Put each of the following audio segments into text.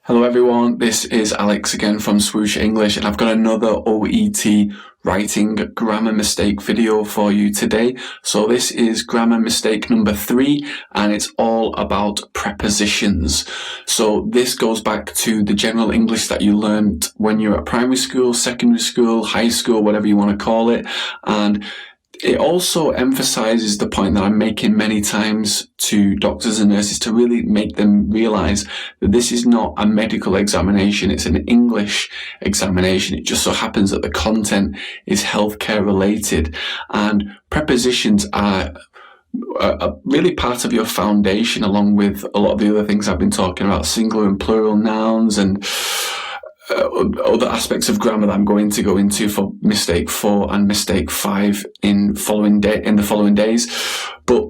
Hello everyone, this is Alex again from Swoosh English, and I've got another OET writing grammar mistake video for you today. So this is grammar mistake number 3, and it's all about prepositions. So this goes back to the general English that you learned when you're at primary school, secondary school, high school, whatever you want to call it. And it also emphasizes the point that I'm making many times to doctors and nurses to really make them realize that this is not a medical examination, it's an English examination. It just so happens that the content is healthcare related, and prepositions are really part of your foundation, along with a lot of the other things I've been talking about, singular and plural nouns and other aspects of grammar that I'm going to go into for mistake 4 and mistake 5 in the following days. But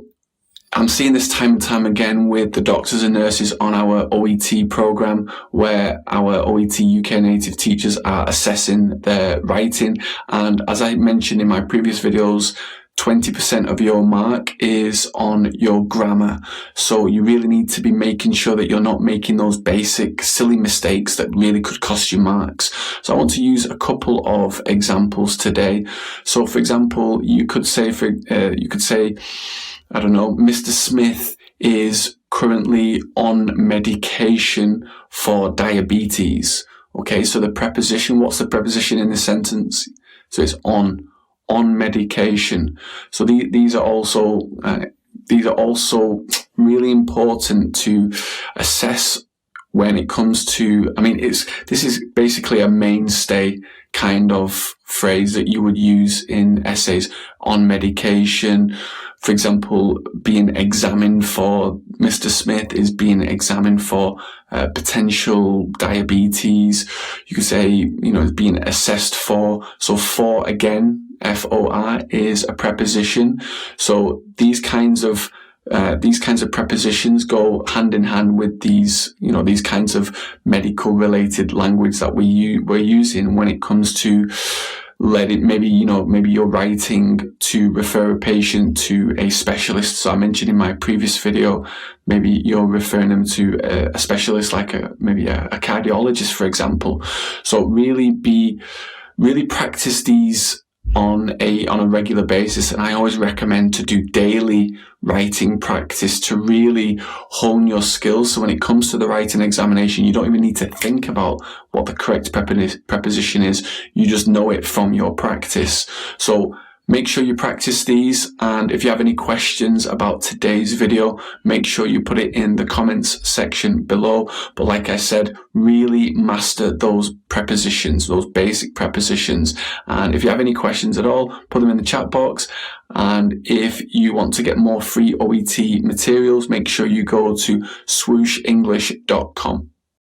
I'm seeing this time and time again with the doctors and nurses on our OET program, where our OET UK native teachers are assessing their writing. And as I mentioned in my previous videos, 20% of your mark is on your grammar. So you really need to be making sure that you're not making those basic silly mistakes that really could cost you marks. So I want to use a couple of examples today. So for example, you could say, I don't know, Mr. Smith is currently on medication for diabetes. Okay, so the preposition, what's the preposition in this sentence? So it's on medication. So these are also really important to assess when it comes to, this is basically a mainstay kind of phrase that you would use in essays. On medication, for example, being examined for, Mr. Smith is being examined for potential diabetes. You could say, being assessed for. So for, again, F-O-R is a preposition. So these kinds of prepositions go hand in hand with these kinds of medical related language that we're using when it comes to maybe you're writing to refer a patient to a specialist. So I mentioned in my previous video, maybe you're referring them to a specialist, like maybe a cardiologist, for example. So really practice these on a regular basis, and I always recommend to do daily writing practice to really hone your skills. So when it comes to the writing examination, you don't even need to think about what the correct preposition is. You just know it from your practice. So make sure you practice these, and if you have any questions about today's video, make sure you put it in the comments section below. But like I said, really master those prepositions, those basic prepositions. And if you have any questions at all, put them in the chat box. And if you want to get more free OET materials, make sure you go to swooshenglish.com.